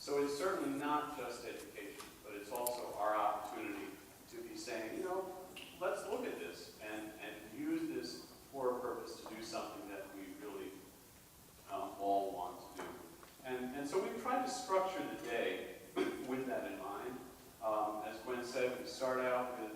So it's certainly not just education, but it's also our opportunity to be saying, you know, let's look at this and use this for a purpose to do something that we really all want to do. And so we tried to structure the day with that in mind. As Gwen said, we start out with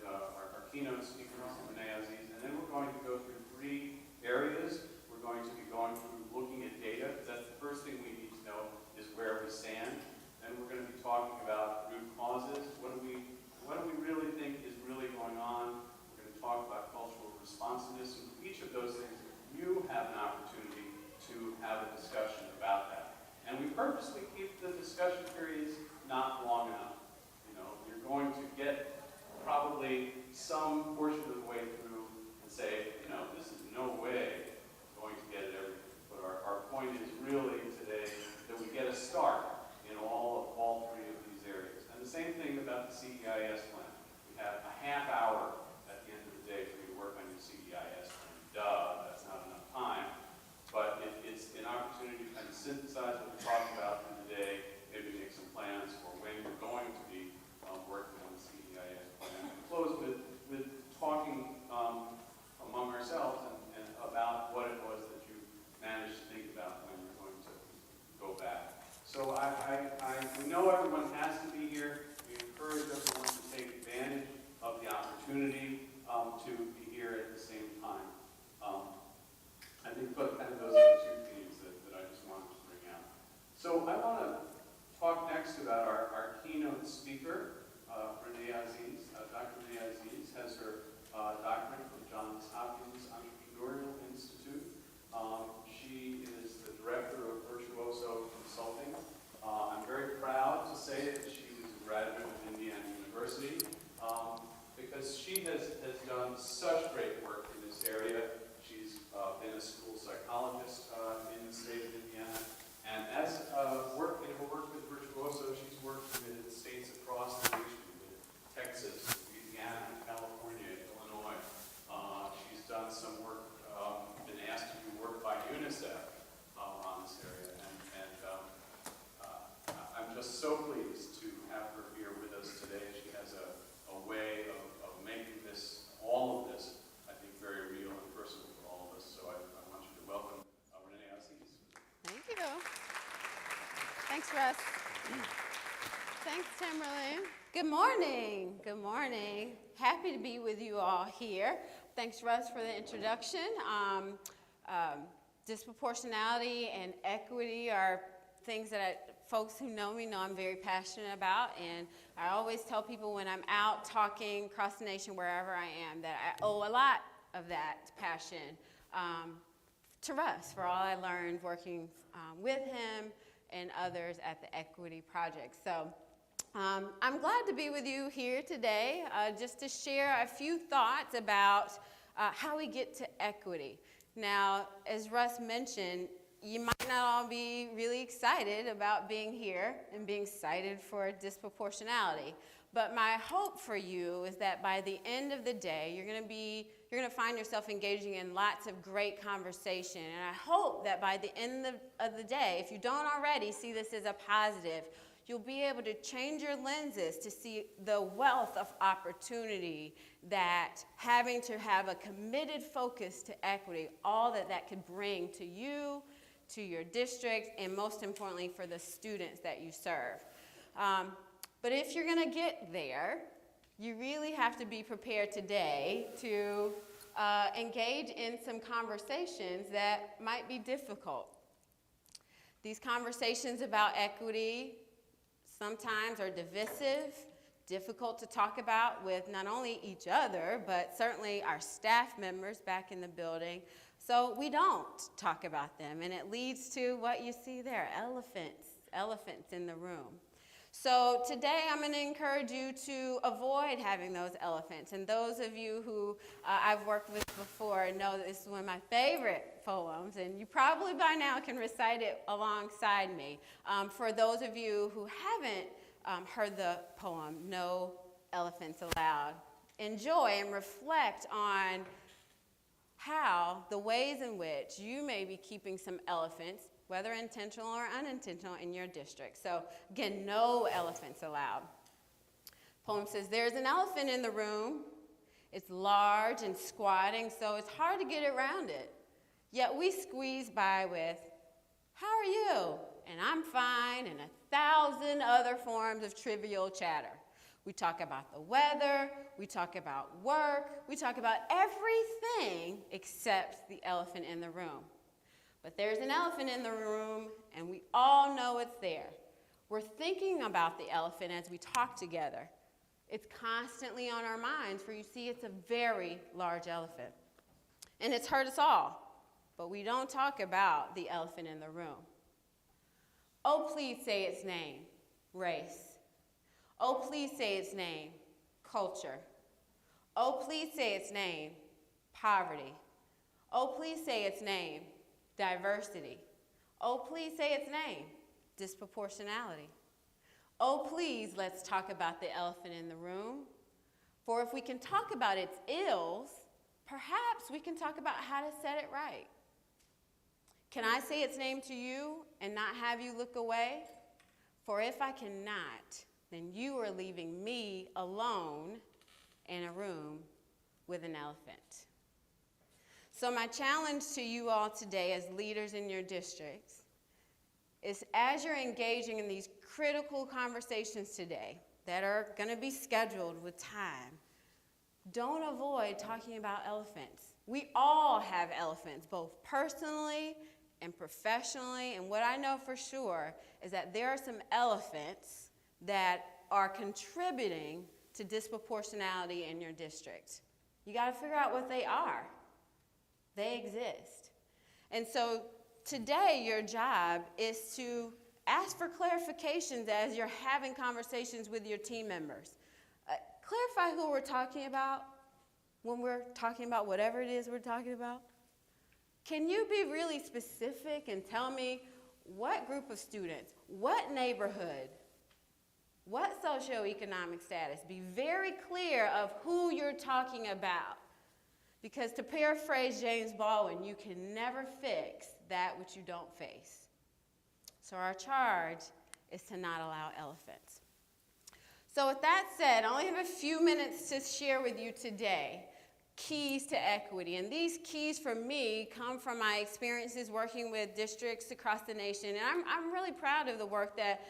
our keynote speaker, Renae Azziz, and then we're going to go through 3 areas. We're going to be going through looking at data. That's the first thing we need to know is where we stand. Then we're going to be talking about root causes. What do we really think is really going on? We're going to talk about cultural responsiveness. And for each of those things, you have an opportunity to have a discussion about that. And we purposely keep the discussion periods not long enough. You know, you're going to get probably some portion of the way through and say, you know, this is no way going to get it everything. But our point is really today that we get a start in all 3 of these areas. And the same thing about the CEIS plan. We have a half hour at the end of the day for you to work on your CEIS plan. Duh, that's not enough time. But it's an opportunity to kind of synthesize what we're talking about through the day, maybe make some plans for when we're going to be working on the CEIS plan. And close with talking among ourselves and about what it was that you managed to think about when you're going to go back. So we know everyone has to be here. We encourage everyone to take advantage of the opportunity to be here at the same time. I think kind of those are the 2 themes that I just wanted to bring out. So I want to talk next about our keynote speaker, Renae Azziz. Dr. Renae Azziz has her doctorate from Johns Hopkins Entrepreneurial Institute. She is the director of Virtuoso Consulting. I'm very proud to say that she was a graduate of Indiana University because she has done such great work in this area. She's been a school psychologist in the state of Indiana. And as in her work with Virtuoso, she's worked with states across the nation, with Texas, Louisiana, California, Illinois. She's done some work, been asked to do work by UNICEF on this area. And I'm just so pleased to have her here with us today. She has a way of making all of this, I think, very real and personal for all of us. So I want you to welcome Renae Azziz. Thank you. Thanks, Russ. Thanks, Timberland. Good morning. Good morning. Happy to be with you all here. Thanks, Russ, for the introduction. Disproportionality and equity are things that folks who know me know I'm very passionate about, and I always tell people when I'm out talking across the nation, wherever I am, that I owe a lot of that passion to Russ for all I learned working with him and others at the Equity Project. So I'm glad to be with you here today just to share a few thoughts about how we get to equity. Now, as Russ mentioned, you might not all be really excited about being here and being cited for disproportionality. But my hope for you is that by the end of the day, you're going to find yourself engaging in lots of great conversation. And I hope that by the end of the day, if you don't already see this as a positive, you'll be able to change your lenses to see the wealth of opportunity that having to have a committed focus to equity, all that could bring to you, to your district, and most importantly for the students that you serve. But if you're going to get there, you really have to be prepared today to engage in some conversations that might be difficult. These conversations about equity sometimes are divisive, difficult to talk about with not only each other, but certainly our staff members back in the building. So we don't talk about them, and it leads to what you see there, elephants in the room. So today I'm going to encourage you to avoid having those elephants. And those of you who I've worked with before know that this is one of my favorite poems, and you probably by now can recite it alongside me. For those of you who haven't heard the poem, No Elephants Allowed, enjoy and reflect on how the ways in which you may be keeping some elephants whether intentional or unintentional, in your district. So again, no elephants allowed. Poem says, there's an elephant in the room. It's large and squatting, so it's hard to get around it. Yet we squeeze by with, how are you? And I'm fine, and 1,000 other forms of trivial chatter. We talk about the weather, we talk about work, we talk about everything except the elephant in the room. But there's an elephant in the room, and we all know it's there. We're thinking about the elephant as we talk together. It's constantly on our minds, for you see, it's a very large elephant. And it's hurt us all, but we don't talk about the elephant in the room. Oh, please say its name, race. Oh, please say its name, culture. Oh, please say its name, poverty. Oh, please say its name, diversity. Oh, please say its name, disproportionality. Oh, please, let's talk about the elephant in the room. For if we can talk about its ills, perhaps we can talk about how to set it right. Can I say its name to you and not have you look away? For if I cannot, then you are leaving me alone in a room with an elephant. So my challenge to you all today as leaders in your districts is, as you're engaging in these critical conversations today that are going to be scheduled with time, don't avoid talking about elephants. We all have elephants, both personally and professionally, and what I know for sure is that there are some elephants that are contributing to disproportionality in your district. You got to figure out what they are. They exist. And so today your job is to ask for clarifications as you're having conversations with your team members. Clarify who we're talking about when we're talking about whatever it is we're talking about. Can you be really specific and tell me what group of students, what neighborhood, what socioeconomic status? Be very clear of who you're talking about. Because to paraphrase James Baldwin, you can never fix that which you don't face. So our charge is to not allow elephants. So with that said, I only have a few minutes to share with you today keys to equity. And these keys for me come from my experiences working with districts across the nation. And I'm really proud of the work that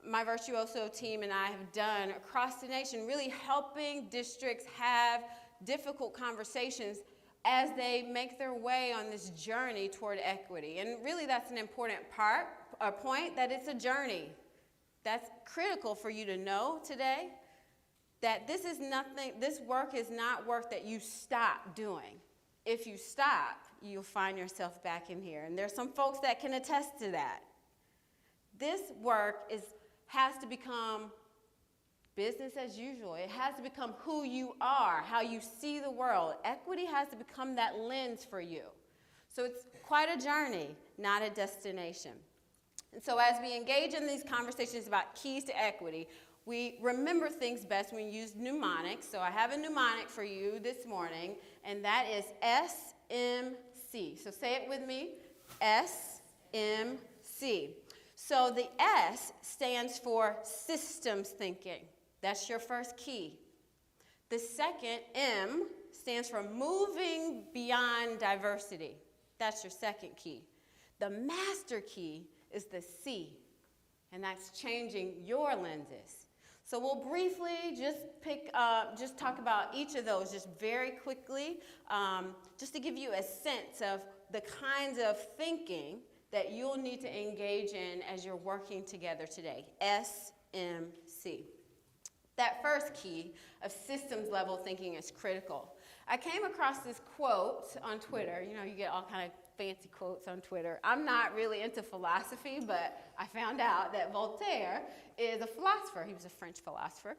my Virtuoso team and I have done across the nation, really helping districts have difficult conversations as they make their way on this journey toward equity. And really that's an important point, that it's a journey. That's critical for you to know today, that this work is not work that you stop doing. If you stop, you'll find yourself back in here. And there's some folks that can attest to that. This work has to become business as usual. It has to become who you are, how you see the world. Equity has to become that lens for you. So it's quite a journey, not a destination. And so as we engage in these conversations about keys to equity, we remember things best when we use mnemonics. So I have a mnemonic for you this morning, and that is SMC. So say it with me, SMC. So the S stands for systems thinking. That's your first key. The second, M, stands for moving beyond diversity. That's your second key. The master key is the C, and that's changing your lenses. So we'll briefly just talk about each of those just very quickly, just to give you a sense of the kinds of thinking that you'll need to engage in as you're working together today. SMC. That first key of systems level thinking is critical. I came across this quote on Twitter. You know, you get all kind of fancy quotes on Twitter. I'm not really into philosophy, but I found out that Voltaire is a philosopher. He was a French philosopher.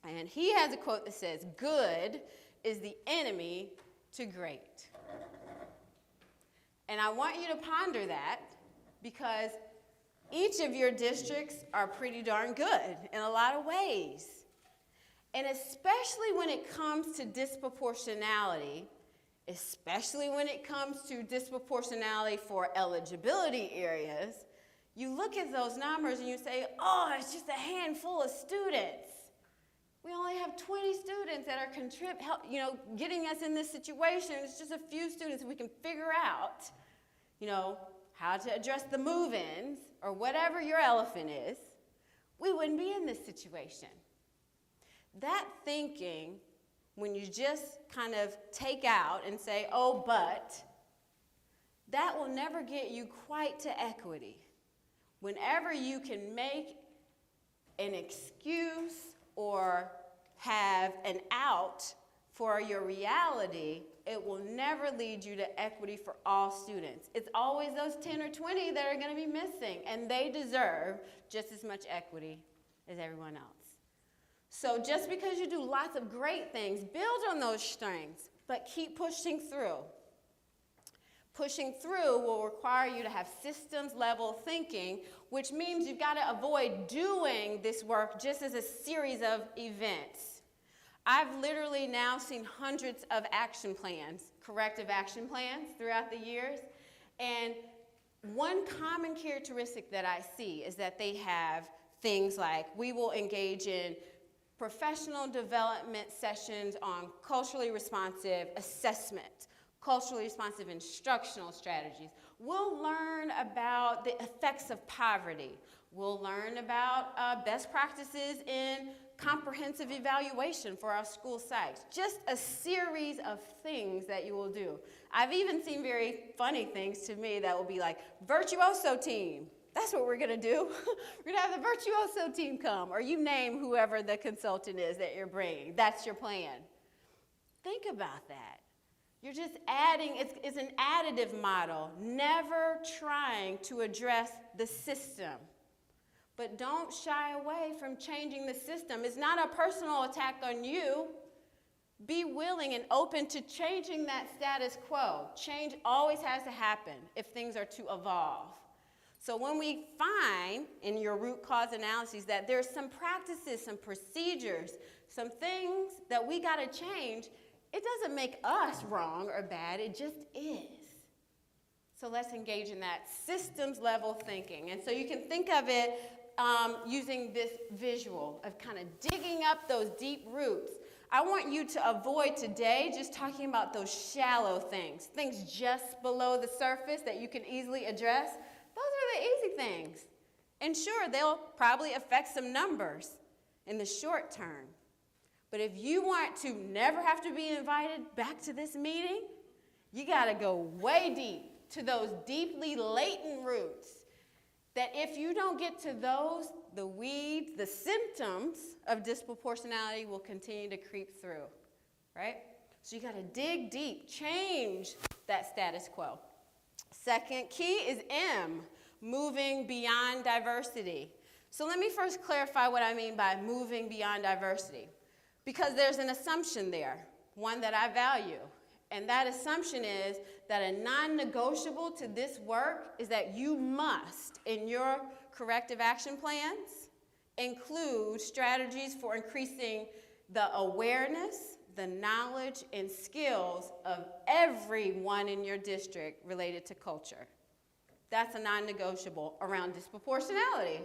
And he has a quote that says, "Good is the enemy to great." And I want you to ponder that, because each of your districts are pretty darn good in a lot of ways. And especially when it comes to disproportionality, especially when it comes to disproportionality for eligibility areas, you look at those numbers and you say, oh, it's just a handful of students. We only have 20 students that are getting us in this situation. It's just a few students. We can figure out, how to address the move-ins or whatever your elephant is. We wouldn't be in this situation. That thinking, when you just kind of take out and say, oh, but, that will never get you quite to equity. Whenever you can make an excuse or have an out for your reality, it will never lead you to equity for all students. It's always those 10 or 20 that are going to be missing, and they deserve just as much equity as everyone else. So just because you do lots of great things, build on those strengths, but keep pushing through. Pushing through will require you to have systems-level thinking, which means you've got to avoid doing this work just as a series of events. I've literally now seen hundreds of action plans, corrective action plans throughout the years, and one common characteristic that I see is that they have things like, we will engage in professional development sessions on culturally responsive assessment, culturally responsive instructional strategies. We'll learn about the effects of poverty. We'll learn about best practices in comprehensive evaluation for our school sites. Just a series of things that you will do. I've even seen very funny things to me that will be like, virtuoso team. That's what we're going to do. We're going to have the virtuoso team come, or you name whoever the consultant is that you're bringing. That's your plan. Think about that. You're just adding, it's an additive model, never trying to address the system. But don't shy away from changing the system. It's not a personal attack on you. Be willing and open to changing that status quo. Change always has to happen if things are to evolve. So when we find in your root cause analyses that there's some practices, some procedures, some things that we got to change, it doesn't make us wrong or bad, it just is. So let's engage in that systems level thinking. And so you can think of it using this visual of kind of digging up those deep roots. I want you to avoid today just talking about those shallow things, things just below the surface that you can easily address. Those are the easy things. And sure, they'll probably affect some numbers in the short term. But if you want to never have to be invited back to this meeting, you got to go way deep to those deeply latent roots that if you don't get to those, the weeds, the symptoms of disproportionality will continue to creep through, right? So you got to dig deep, change that status quo. Second key is M, moving beyond diversity. So let me first clarify what I mean by moving beyond diversity, because there's an assumption there, one that I value. And that assumption is that a non-negotiable to this work is that you must, in your corrective action plans, include strategies for increasing the awareness, the knowledge, and skills of everyone in your district related to culture. That's a non-negotiable around disproportionality.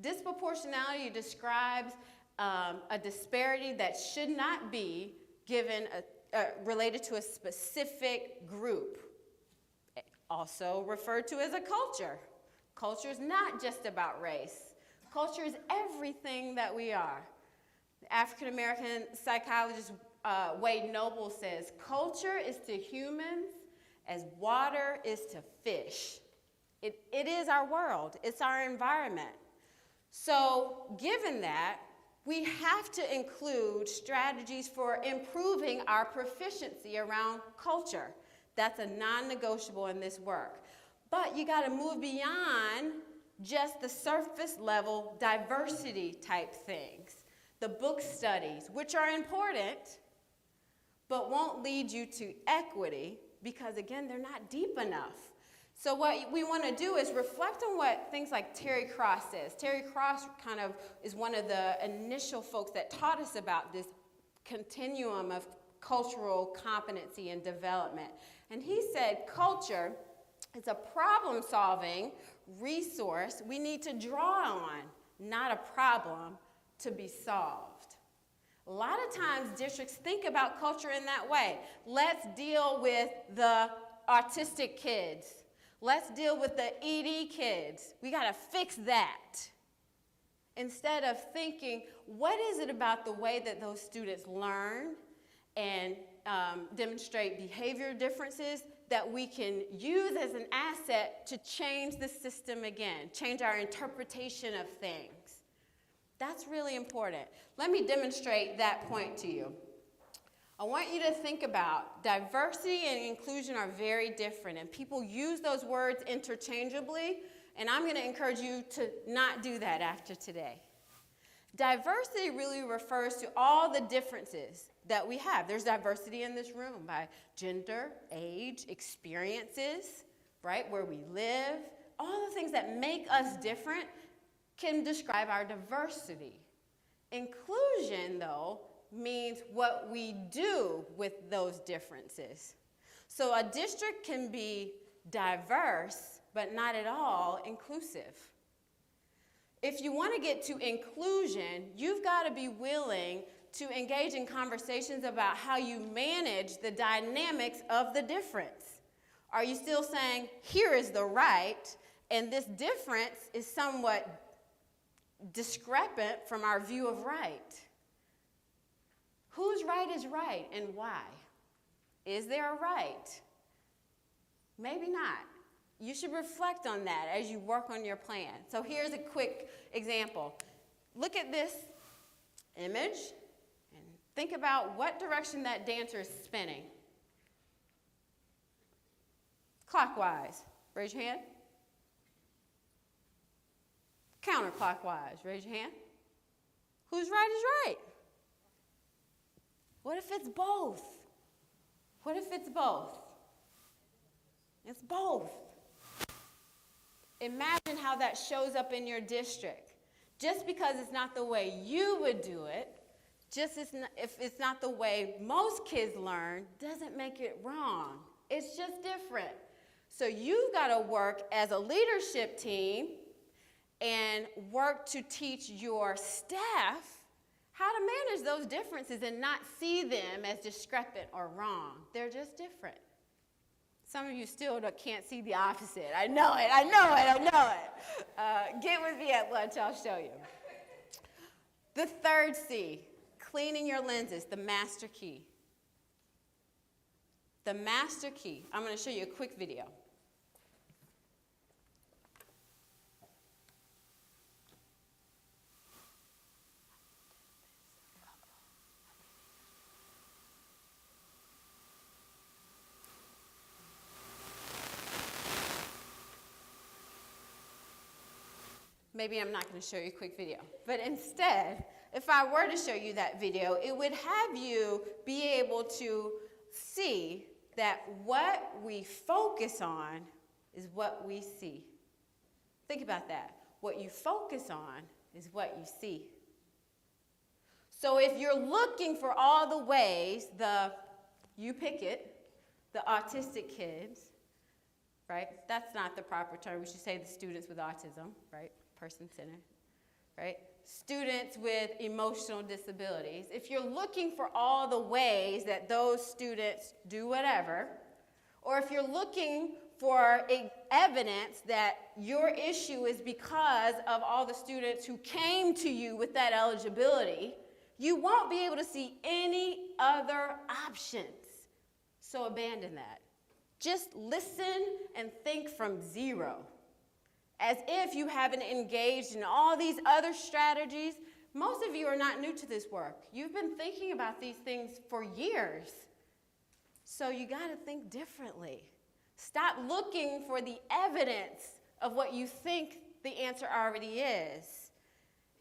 Disproportionality describes a disparity that should not be given related to a specific group, also referred to as a culture. Culture is not just about race. Culture is everything that we are. The African-American psychologist Wade Noble says, culture is to humans as water is to fish. It is our world. It's our environment. So given that, we have to include strategies for improving our proficiency around culture. That's a non-negotiable in this work. But you got to move beyond just the surface level diversity type things. The book studies, which are important, but won't lead you to equity because, again, they're not deep enough. So what we want to do is reflect on what things like Terry Cross says. Terry Cross kind of is one of the initial folks that taught us about this continuum of cultural competency and development. And he said culture is a problem-solving resource we need to draw on, not a problem to be solved. A lot of times districts think about culture in that way. Let's deal with the autistic kids. Let's deal with the ED kids. We got to fix that. Instead of thinking, what is it about the way that those students learn and demonstrate behavior differences that we can use as an asset to change the system again, change our interpretation of things. That's really important. Let me demonstrate that point to you. I want you to think about diversity and inclusion are very different, and people use those words interchangeably, and I'm going to encourage you to not do that after today. Diversity really refers to all the differences that we have. There's diversity in this room by gender, age, experiences, right, where we live. All the things that make us different can describe our diversity. Inclusion, though, means what we do with those differences. So a district can be diverse, but not at all inclusive. If you want to get to inclusion, you've got to be willing to engage in conversations about how you manage the dynamics of the difference. Are you still saying, here is the right, and this difference is somewhat discrepant from our view of right? Whose right is right and why? Is there a right? Maybe not. You should reflect on that as you work on your plan. So here's a quick example. Look at this image and think about what direction that dancer is spinning. Clockwise. Raise your hand. Counterclockwise. Raise your hand. Whose right is right? What if it's both? What if it's both? It's both. Imagine how that shows up in your district. Just because it's not the way you would do it, if it's not the way most kids learn, doesn't make it wrong. It's just different. So you've got to work as a leadership team and work to teach your staff how to manage those differences and not see them as discrepant or wrong. They're just different. Some of you still can't see the opposite. I know it. Get with me at lunch, I'll show you. The third C, cleaning your lenses, the master key. The master key. I'm going to show you a quick video. Maybe I'm not going to show you a quick video. But instead, if I were to show you that video, it would have you be able to see that what we focus on is what we see. Think about that. What you focus on is what you see. So if you're looking for all the ways you pick it, the autistic kids, right? That's not the proper term. We should say the students with autism, right? Person-centered, right? Students with emotional disabilities. If you're looking for all the ways that those students do whatever, or if you're looking for evidence that your issue is because of all the students who came to you with that eligibility, you won't be able to see any other options. So abandon that. Just listen and think from zero. As if you haven't engaged in all these other strategies. Most of you are not new to this work. You've been thinking about these things for years. So you got to think differently. Stop looking for the evidence of what you think the answer already is.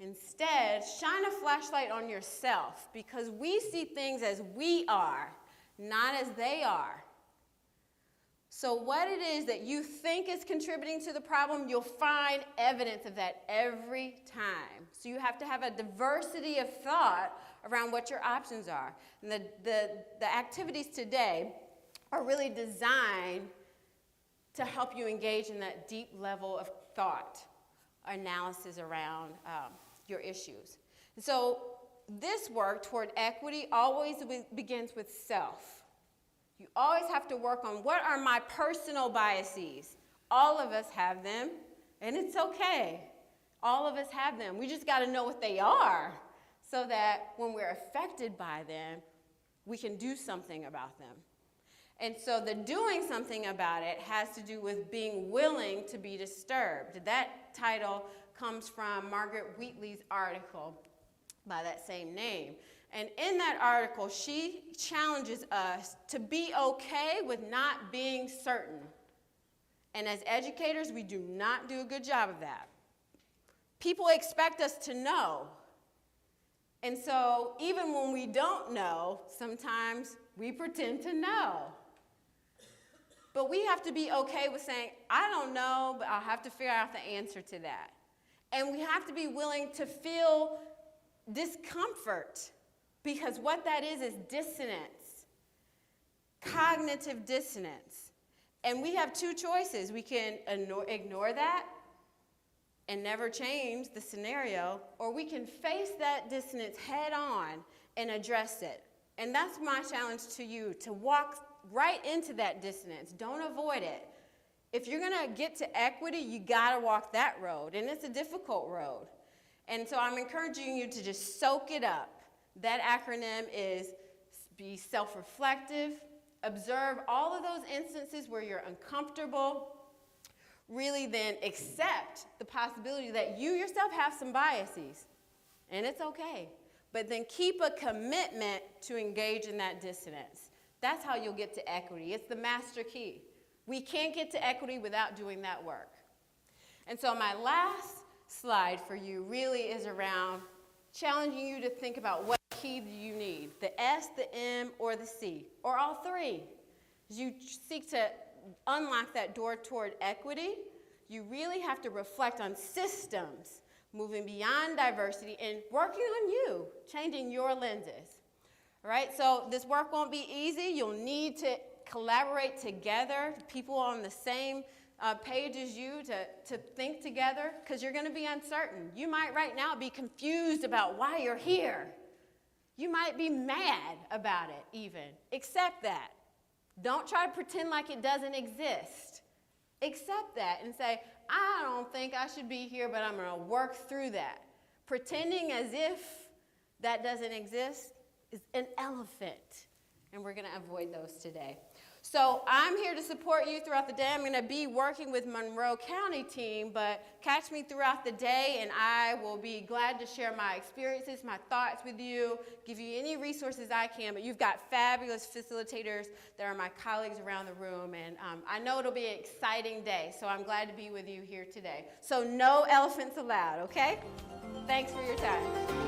Instead, shine a flashlight on yourself, because we see things as we are, not as they are. So what it is that you think is contributing to the problem, you'll find evidence of that every time. So you have to have a diversity of thought around what your options are. And the activities today are really designed to help you engage in that deep level of thought, analysis around your issues. And so this work toward equity always begins with self. You always have to work on what are my personal biases. All of us have them, and it's okay. All of us have them. We just got to know what they are so that when we're affected by them, we can do something about them. And so the doing something about it has to do with being willing to be disturbed. That title comes from Margaret Wheatley's article by that same name. And in that article, she challenges us to be okay with not being certain. And as educators, we do not do a good job of that. People expect us to know. And so even when we don't know, sometimes we pretend to know. But we have to be okay with saying, I don't know, but I'll have to figure out the answer to that. And we have to be willing to feel discomfort, because what that is dissonance, cognitive dissonance. And we have two choices. We can ignore that and never change the scenario, or we can face that dissonance head on and address it. And that's my challenge to you, to walk right into that dissonance. Don't avoid it. If you're going to get to equity, you got to walk that road, and it's a difficult road. And so I'm encouraging you to just soak it up. That acronym is be self-reflective, observe all of those instances where you're uncomfortable, really then accept the possibility that you yourself have some biases, and it's okay. But then keep a commitment to engage in that dissonance. That's how you'll get to equity. It's the master key. We can't get to equity without doing that work. And so my last slide for you really is around challenging you to think about what key do you need, the S, the M, or the C, or all three. As you seek to unlock that door toward equity, you really have to reflect on systems, moving beyond diversity and working on you, changing your lenses. All right, so this work won't be easy. You'll need to collaborate together, people on the same page as you to think together, because you're going to be uncertain. You might right now be confused about why you're here. You might be mad about it even. Accept that. Don't try to pretend like it doesn't exist. Accept that and say, I don't think I should be here, but I'm going to work through that. Pretending as if that doesn't exist is an elephant, and we're going to avoid those today. So I'm here to support you throughout the day. I'm going to be working with Monroe County team, but catch me throughout the day, and I will be glad to share my experiences, my thoughts with you, give you any resources I can. But you've got fabulous facilitators that are my colleagues around the room, and I know it'll be an exciting day, so I'm glad to be with you here today. So no elephants allowed, okay? Thanks for your time.